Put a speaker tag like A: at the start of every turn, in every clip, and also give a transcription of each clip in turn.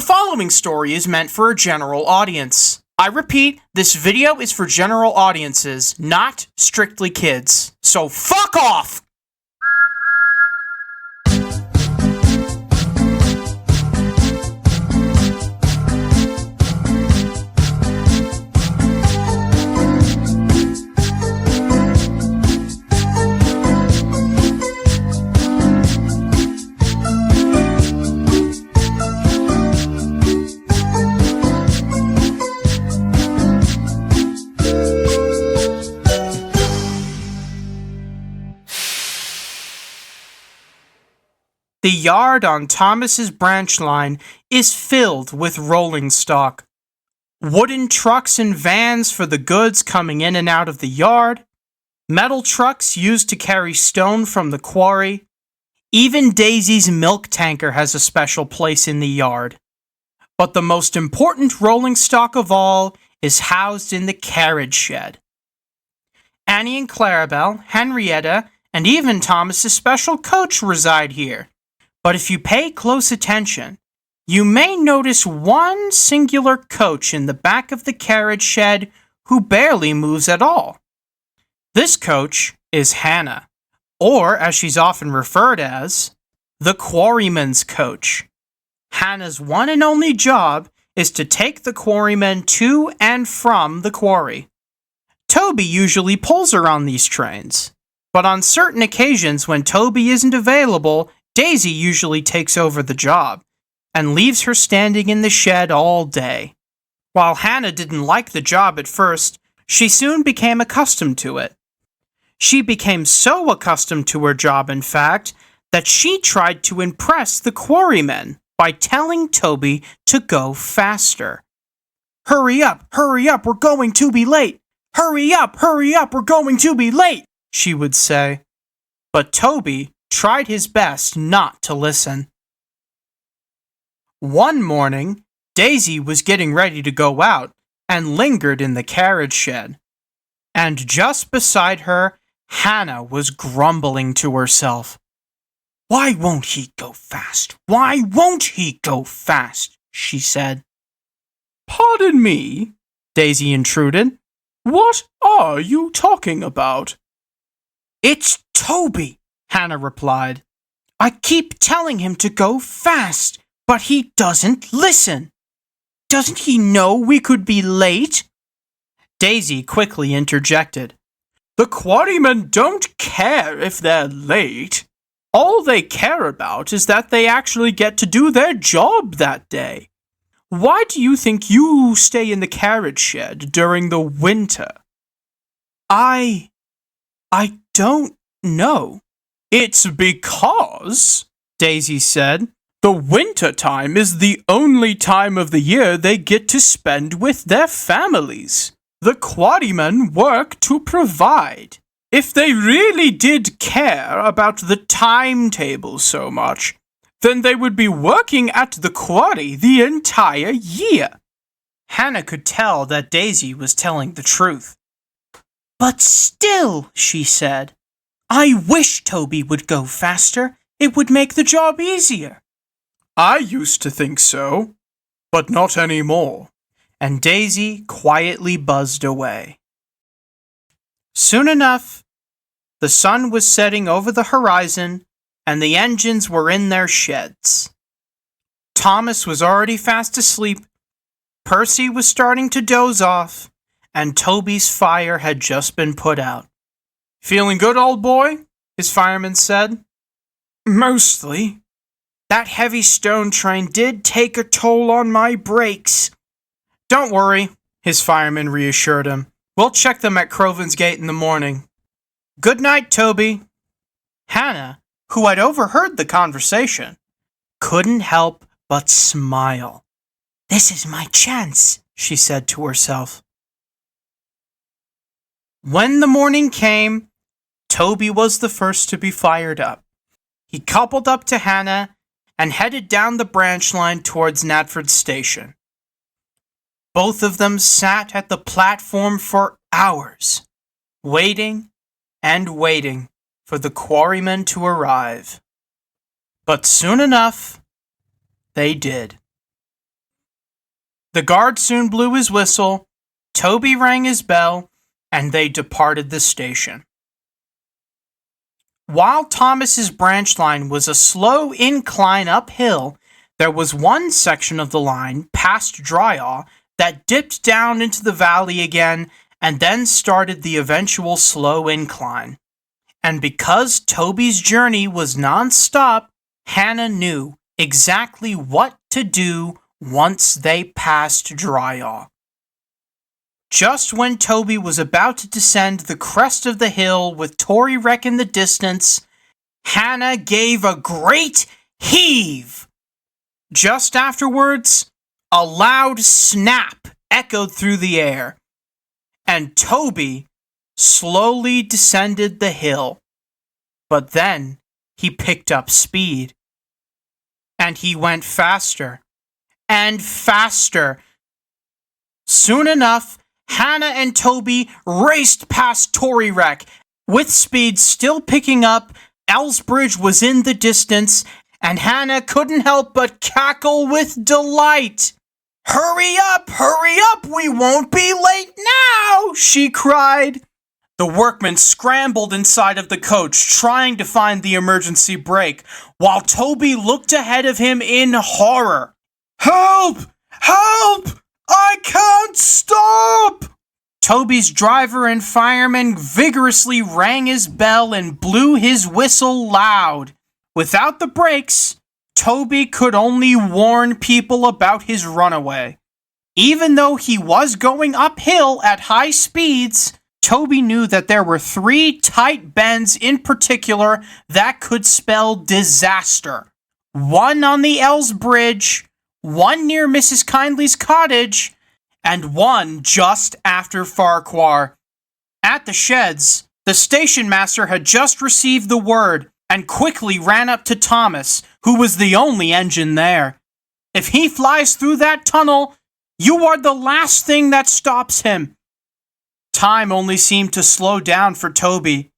A: following story is meant for a general audience. I repeat, this video is for general audiences, not strictly kids. So fuck off! The yard on Thomas's branch line is filled with rolling stock. Wooden trucks and vans for the goods coming in and out of the yard, metal trucks used to carry stone from the quarry. Even Daisy's milk tanker has a special place in the yard. But the most important rolling stock of all is housed in the carriage shed. Annie and Clarabelle, Henrietta, and even Thomas's special coach reside here. But if you pay close attention, you may notice one singular coach in the back of the carriage shed who barely moves at all. This coach is Hannah, or as she's often referred as, the quarryman's coach. Hannah's one and only job is to take the quarrymen to and from the quarry. Toby usually pulls her on these trains, but on certain occasions when Toby isn't available, Daisy usually takes over the job and leaves her standing in the shed all day. While Hannah didn't like the job at first, she soon became accustomed to it. She became so accustomed to her job, in fact, that she tried to impress the quarrymen by telling Toby to go faster. Hurry up, we're going to be late. Hurry up, we're going to be late, she would say. But Toby tried his best not to listen. One morning, Daisy was getting ready to go out and lingered in the carriage shed. And just beside her, Hannah was grumbling to herself. "Why won't he go fast? Why won't he go fast?" she said. "Pardon me," Daisy intruded. "What are you talking about?" "It's Toby," Hannah replied. "I keep telling him to go fast, but he doesn't listen. Doesn't he know we could be late?" Daisy quickly interjected. "The quarrymen don't care if they're late. All they care about is that they actually get to do their job that day. Why do you think you stay in the carriage shed during the winter?" I don't know." "It's because," Daisy said, "the winter time is the only time of the year they get to spend with their families. The quarrymen work to provide. If they really did care about the timetable so much, then they would be working at the quarry the entire year." Hannah could tell that Daisy was telling the truth. "But still," she said, "I wish Toby would go faster. It would make the job easier." "I used to think so, but not anymore." And Daisy quietly buzzed away. Soon enough, the sun was setting over the horizon, and the engines were in their sheds. Thomas was already fast asleep, Percy was starting to doze off, and Toby's fire had just been put out. "Feeling good, old boy?" his fireman said. "Mostly. That heavy stone train did take a toll on my brakes." "Don't worry," his fireman reassured him. "We'll check them at Crovan's Gate in the morning. Good night, Toby." Hannah, who had overheard the conversation, couldn't help but smile. "This is my chance," she said to herself. When the morning came, Toby was the first to be fired up. He coupled up to Hannah and headed down the branch line towards Natford Station. Both of them sat at the platform for hours, waiting and waiting for the quarrymen to arrive. But soon enough, they did. The guard soon blew his whistle, Toby rang his bell, and they departed the station. While Thomas's branch line was a slow incline uphill, there was one section of the line past Dryaw that dipped down into the valley again and then started the eventual slow incline. And because Toby's journey was non-stop, Hannah knew exactly what to do once they passed Dryaw. Just when Toby was about to descend the crest of the hill with Tory Wreck in the distance, Hannah gave a great heave. Just afterwards, a loud snap echoed through the air, and Toby slowly descended the hill. But then he picked up speed, and he went faster and faster. Soon enough, Hannah and Toby raced past Tory Wreck. With speed still picking up, Elsbridge was in the distance, and Hannah couldn't help but cackle with delight. Hurry up, we won't be late now, she cried. The workman scrambled inside of the coach, trying to find the emergency brake, while Toby looked ahead of him in horror. Help! Help! I can't stop! Toby's driver and fireman vigorously rang his bell and blew his whistle loud. Without the brakes, Toby could only warn people about his runaway. Even though he was going uphill at high speeds, Toby knew that there were 3 tight bends in particular that could spell disaster. One on the Els Bridge, one near Mrs. Kindly's cottage, and one just after Farquhar. At the sheds, the station master had just received the word and quickly ran up to Thomas, who was the only engine there. If he flies through that tunnel, you are the last thing that stops him. Time only seemed to slow down for Toby.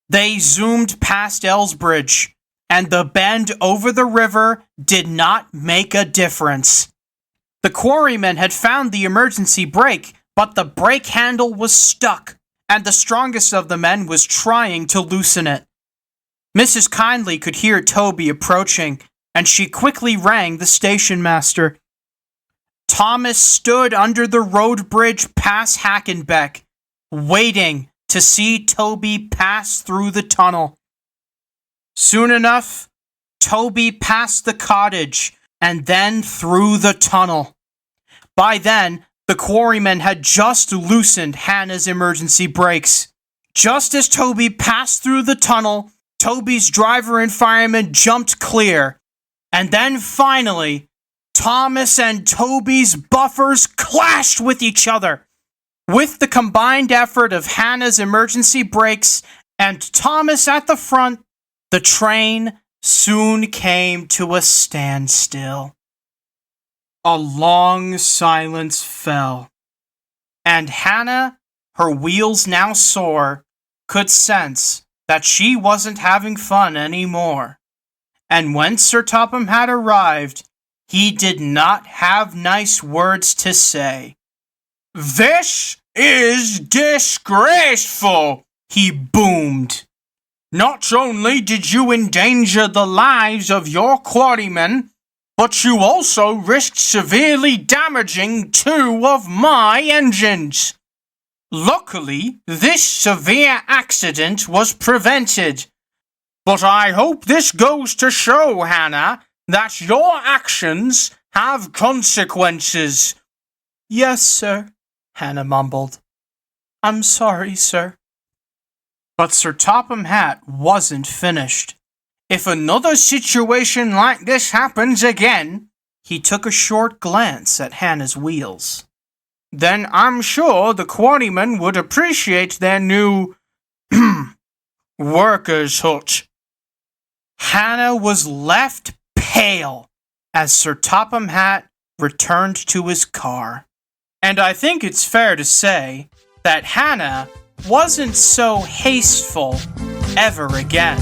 A: They zoomed past Elsbridge, and the bend over the river did not make a difference. The quarrymen had found the emergency brake, but the brake handle was stuck, and the strongest of the men was trying to loosen it. Mrs. Kindly could hear Toby approaching, and she quickly rang the station master. Thomas stood under the road bridge past Hackenbeck, waiting to see Toby pass through the tunnel. Soon enough, Toby passed the cottage and then through the tunnel. By then, the quarrymen had just loosened Hannah's emergency brakes. Just as Toby passed through the tunnel, Toby's driver and fireman jumped clear. And then finally, Thomas and Toby's buffers clashed with each other. With the combined effort of Hannah's emergency brakes and Thomas at the front, the train soon came to a standstill. A long silence fell, and Hannah, her wheels now sore, could sense that she wasn't having fun anymore. And when Sir Topham had arrived, he did not have nice words to say. "This is disgraceful," he boomed. "Not only did you endanger the lives of your quarrymen, but you also risked severely damaging 2 of my engines. Luckily, this severe accident was prevented. But I hope this goes to show, Hannah, that your actions have consequences." "Yes, sir," Hannah mumbled. "I'm sorry, sir." But Sir Topham Hatt wasn't finished. "If another situation like this happens again," he took a short glance at Hannah's wheels, "then I'm sure the quarrymen would appreciate their new workers' hut." Hannah was left pale as Sir Topham Hatt returned to his car. And I think it's fair to say that Hannah wasn't so hasteful ever again.